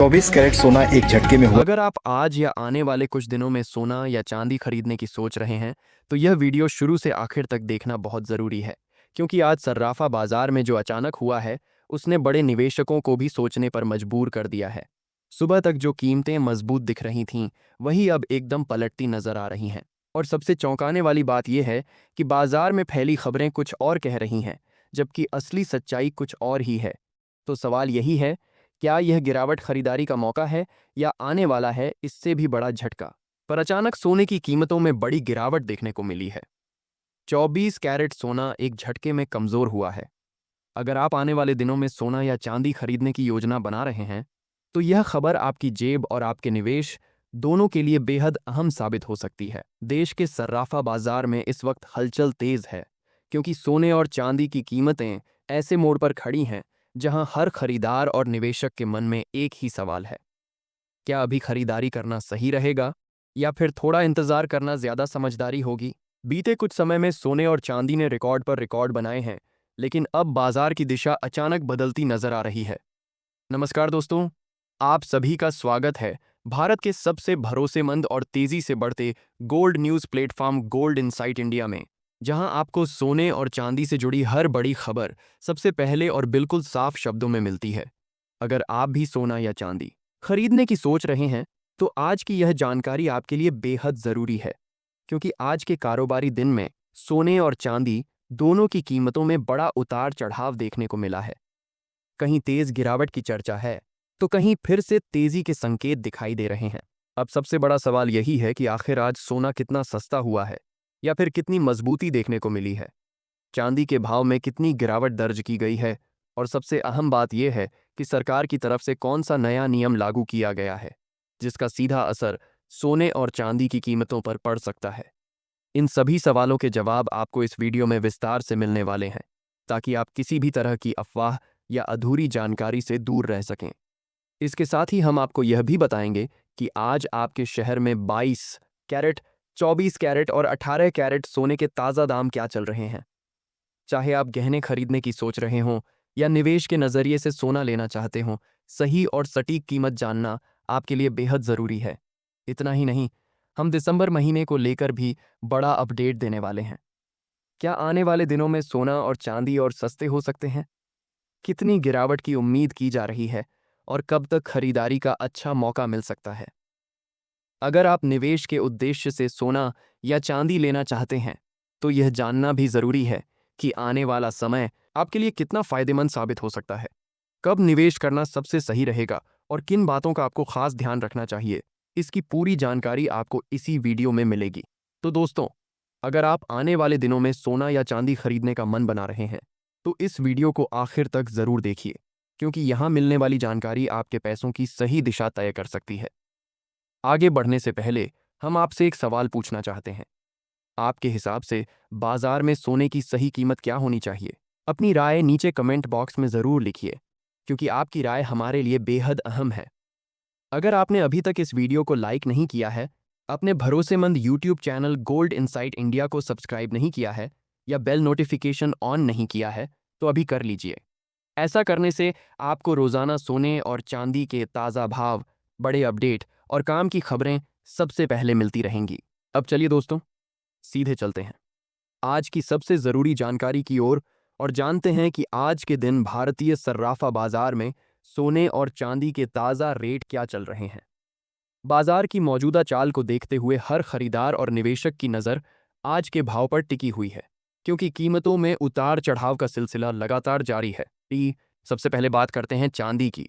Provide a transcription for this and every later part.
24 carat सोना एक झटके में हुआ। अगर आप आज या आने वाले कुछ दिनों में सोना या चांदी खरीदने की सोच रहे हैं, तो यह वीडियो शुरू से आखिर तक देखना बहुत ज़रूरी है, क्योंकि आज सर्राफा बाजार में जो अचानक हुआ है, उसने बड़े निवेशकों को भी सोचने पर मजबूर कर दिया है। सुबह तक जो कीमतें मजबूत दिख रही थीं, वही अब एकदम पलटती नजर आ रही हैं। और सबसे चौंकाने वाली बात यह है कि बाजार में फैली खबरें कुछ और कह रही हैं, जबकि असली सच्चाई कुछ और ही है। तो सवाल यही है, क्या यह गिरावट खरीदारी का मौका है या आने वाला है इससे भी बड़ा झटका? पर अचानक सोने की कीमतों में बड़ी गिरावट देखने को मिली है। 24 कैरेट सोना एक झटके में कमजोर हुआ है। अगर आप आने वाले दिनों में सोना या चांदी खरीदने की योजना बना रहे हैं, तो यह खबर आपकी जेब और आपके निवेश दोनों के लिए बेहद अहम साबित हो सकती है। देश के सर्राफा बाजार में इस वक्त हलचल तेज है, क्योंकि सोने और चांदी की कीमतें ऐसे मोड़ पर खड़ी हैं जहां हर खरीदार और निवेशक के मन में एक ही सवाल है: क्या अभी खरीदारी करना सही रहेगा या फिर थोड़ा इंतजार करना ज्यादा समझदारी होगी? बीते कुछ समय में सोने और चांदी ने रिकॉर्ड पर रिकॉर्ड बनाए हैं, लेकिन अब बाजार की दिशा अचानक बदलती नजर आ रही है। नमस्कार दोस्तों, आप सभी का स्वागत है भारत के सबसे भरोसेमंद और तेजी से बढ़ते gold news platform gold insight India में, जहां आपको सोने और चांदी से जुड़ी हर बड़ी खबर सबसे पहले और बिल्कुल साफ शब्दों में मिलती है। अगर आप भी सोना या चांदी खरीदने की सोच रहे हैं, तो आज की यह जानकारी आपके लिए बेहद जरूरी है, क्योंकि आज के कारोबारी दिन में सोने और चांदी दोनों की कीमतों में बड़ा उतार चढ़ाव देखने को मिला है। कहीं तेज गिरावट की चर्चा है, तो कहीं फिर से तेजी के संकेत दिखाई दे रहे हैं। अब सबसे बड़ा सवाल यही है कि आखिर आज सोना कितना सस्ता हुआ है या फिर कितनी मजबूती देखने को मिली है। चांदी के भाव में कितनी गिरावट दर्ज की गई है, और सबसे अहम बात यह है कि सरकार की तरफ से कौन सा नया नियम लागू किया गया है, जिसका सीधा असर सोने और चांदी की कीमतों पर पड़ सकता है। इन सभी सवालों के जवाब आपको इस वीडियो में विस्तार से मिलने वाले हैं, ताकि आप किसी भी तरह की अफवाह या अधूरी जानकारी से दूर रह सकें। इसके साथ ही हम आपको यह भी बताएंगे कि आज आपके शहर में 22 कैरेट, 24 कैरेट और 18 कैरेट सोने के ताज़ा दाम क्या चल रहे हैं। चाहे आप गहने खरीदने की सोच रहे हों या निवेश के नज़रिए से सोना लेना चाहते हों, सही और सटीक कीमत जानना आपके लिए बेहद ज़रूरी है। इतना ही नहीं, हम दिसंबर महीने को लेकर भी बड़ा अपडेट देने वाले हैं। क्या आने वाले दिनों में सोना और चांदी और सस्ते हो सकते हैं? कितनी गिरावट की उम्मीद की जा रही है और कब तक खरीदारी का अच्छा मौका मिल सकता है? अगर आप निवेश के उद्देश्य से सोना या चांदी लेना चाहते हैं, तो यह जानना भी जरूरी है कि आने वाला समय आपके लिए कितना फायदेमंद साबित हो सकता है। कब निवेश करना सबसे सही रहेगा और किन बातों का आपको खास ध्यान रखना चाहिए, इसकी पूरी जानकारी आपको इसी वीडियो में मिलेगी। तो दोस्तों, अगर आप आने वाले दिनों में सोना या चांदी खरीदने का मन बना रहे हैं, तो इस वीडियो को आखिर तक जरूर देखिए, क्योंकि यहाँ मिलने वाली जानकारी आपके पैसों की सही दिशा तय कर सकती है। आगे बढ़ने से पहले हम आपसे एक सवाल पूछना चाहते हैं। आपके हिसाब से बाजार में सोने की सही कीमत क्या होनी चाहिए? अपनी राय नीचे कमेंट बॉक्स में ज़रूर लिखिए, क्योंकि आपकी राय हमारे लिए बेहद अहम है। अगर आपने अभी तक इस वीडियो को लाइक नहीं किया है, अपने भरोसेमंद YouTube channel gold insight India को सब्सक्राइब नहीं किया है या बेल नोटिफिकेशन ऑन नहीं किया है, तो अभी कर लीजिए। ऐसा करने से आपको रोज़ाना सोने और चांदी के ताज़ा भाव, बड़े अपडेट और काम की खबरें सबसे पहले मिलती रहेंगी। अब चलिए दोस्तों, सीधे चलते हैं आज की सबसे ज़रूरी जानकारी की ओर और जानते हैं कि आज के दिन भारतीय सर्राफा बाजार में सोने और चांदी के ताज़ा रेट क्या चल रहे हैं। बाजार की मौजूदा चाल को देखते हुए हर खरीदार और निवेशक की नज़र आज के भाव पर टिकी हुई है, क्योंकि कीमतों में उतार चढ़ाव का सिलसिला लगातार जारी है। सबसे पहले बात करते हैं चांदी की।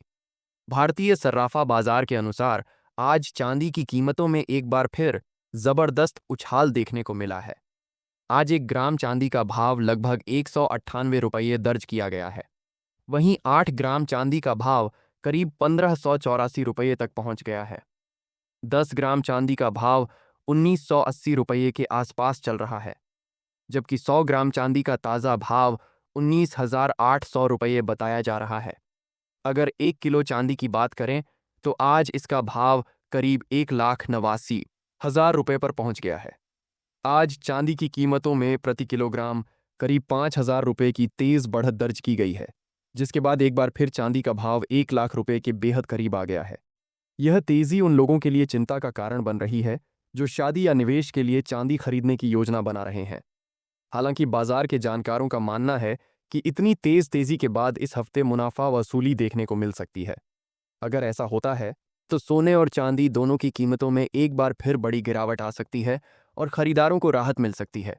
भारतीय सर्राफा बाजार के अनुसार आज चांदी की कीमतों में एक बार फिर जबरदस्त उछाल देखने को मिला है। आज 1 ग्राम चांदी का भाव लगभग 198 रुपये दर्ज किया गया है। वहीं 8 ग्राम चांदी का भाव करीब 1584 रुपये तक पहुंच गया है। 10 ग्राम चांदी का भाव 1980 रुपये के आसपास चल रहा है, जबकि 100 ग्राम चांदी का ताज़ा भाव 19,800 रुपये बताया जा रहा है। अगर 1 किलो चांदी की बात करें, तो आज इसका भाव करीब 1,89,000 रुपये पर पहुंच गया है। आज चांदी की कीमतों में प्रति किलोग्राम करीब 5,000 रुपये की तेज बढ़त दर्ज की गई है। जिसके बाद एक बार फिर चांदी का भाव 1 लाख रुपए के बेहद करीब आ गया है। यह तेजी उन लोगों के लिए चिंता का कारण बन रही है जो शादी या निवेश के लिए चांदी खरीदने की योजना बना रहे हैं। हालांकि बाजार के जानकारों का मानना है कि इतनी तेजी के बाद इस हफ्ते मुनाफा वसूली देखने को मिल सकती है। अगर ऐसा होता है तो सोने और चांदी दोनों की कीमतों में एक बार फिर बड़ी गिरावट आ सकती है और खरीदारों को राहत मिल सकती है।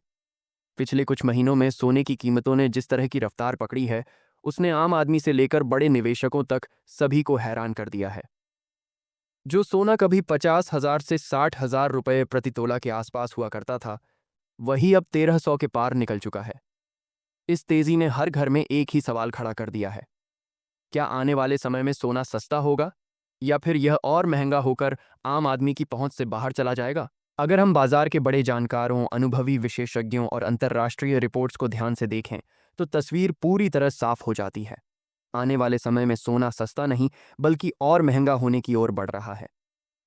पिछले कुछ महीनों में सोने की कीमतों ने जिस तरह की रफ्तार पकड़ी है, उसने आम आदमी से लेकर बड़े निवेशकों तक सभी को हैरान कर दिया है। जो सोना कभी 50,000 से 60,000 रुपए प्रति तोला के आसपास हुआ करता था, वही अब 1,300 के पार निकल चुका है। इस तेजी ने हर घर में एक ही सवाल खड़ा कर दिया है। क्या आने वाले समय में सोना सस्ता होगा या फिर यह और महंगा होकर आम आदमी की पहुंच से बाहर चला जाएगा? अगर हम बाजार के बड़े जानकारों, अनुभवी विशेषज्ञों और अंतर्राष्ट्रीय रिपोर्ट्स को ध्यान से देखें, तो तस्वीर पूरी तरह साफ हो जाती है। आने वाले समय में सोना सस्ता नहीं, बल्कि और महंगा होने की ओर बढ़ रहा है।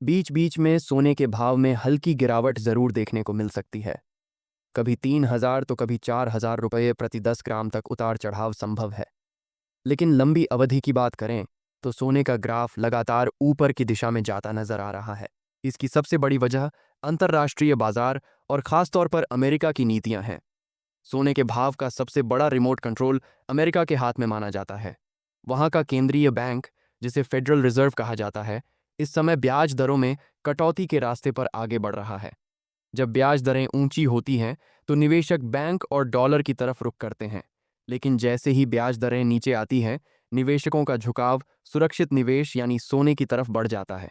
बीच बीच में सोने के भाव में हल्की गिरावट जरूर देखने को मिल सकती है। कभी 3,000 तो कभी 4,000 रुपये प्रति 10 ग्राम तक उतार चढ़ाव संभव है। लेकिन लंबी अवधि की बात करें तो सोने का ग्राफ लगातार ऊपर की दिशा में जाता नजर आ रहा है। इसकी सबसे बड़ी वजह अंतर्राष्ट्रीय बाजार और खासतौर पर अमेरिका की नीतियां हैं। सोने के भाव का सबसे बड़ा रिमोट कंट्रोल अमेरिका के हाथ में माना जाता है। वहां का केंद्रीय बैंक, जिसे फेडरल रिजर्व कहा जाता है, इस समय ब्याज दरों में कटौती के रास्ते पर आगे बढ़ रहा है। जब ब्याज दरें ऊंची होती हैं तो निवेशक बैंक और डॉलर की तरफ रुख करते हैं। लेकिन जैसे ही ब्याज दरें नीचे आती हैं, निवेशकों का झुकाव सुरक्षित निवेश यानी सोने की तरफ बढ़ जाता है।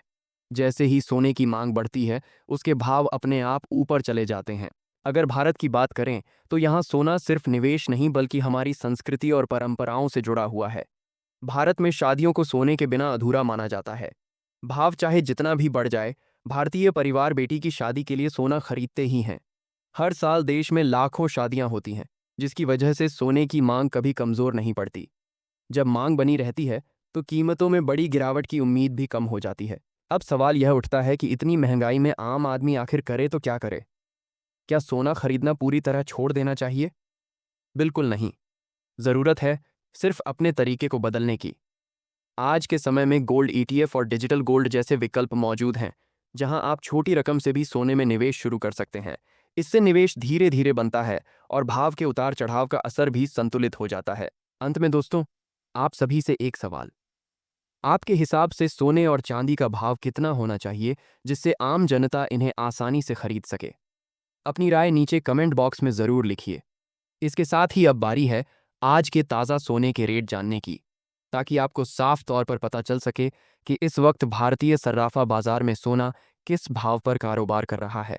जैसे ही सोने की मांग बढ़ती है, उसके भाव अपने आप ऊपर चले जाते हैं। अगर भारत की बात करें तो यहाँ सोना सिर्फ निवेश नहीं बल्कि हमारी संस्कृति और परंपराओं से जुड़ा हुआ है। भारत में शादियों को सोने के बिना अधूरा माना जाता है। भाव चाहे जितना भी बढ़ जाए, भारतीय परिवार बेटी की शादी के लिए सोना खरीदते ही हैं। हर साल देश में लाखों शादियां होती हैं, जिसकी वजह से सोने की मांग कभी कमजोर नहीं पड़ती। जब मांग बनी रहती है तो कीमतों में बड़ी गिरावट की उम्मीद भी कम हो जाती है। अब सवाल यह उठता है कि इतनी महंगाई में आम आदमी आखिर करे तो क्या करे? क्या सोना खरीदना पूरी तरह छोड़ देना चाहिए? बिल्कुल नहीं। जरूरत है सिर्फ अपने तरीके को बदलने की। आज के समय में गोल्ड ईटीएफ और डिजिटल गोल्ड जैसे विकल्प मौजूद हैं, जहां आप छोटी रकम से भी सोने में निवेश शुरू कर सकते हैं। इससे निवेश धीरे धीरे बनता है और भाव के उतार चढ़ाव का असर भी संतुलित हो जाता है। अंत में दोस्तों, आप सभी से एक सवाल। आपके हिसाब से सोने और चांदी का भाव कितना होना चाहिए जिससे आम जनता इन्हें आसानी से खरीद सके? अपनी राय नीचे कमेंट बॉक्स में ज़रूर लिखिए। इसके साथ ही अब बारी है आज के ताज़ा सोने के रेट जानने की, ताकि आपको साफ तौर पर पता चल सके कि इस वक्त भारतीय सर्राफा बाजार में सोना किस भाव पर कारोबार कर रहा है।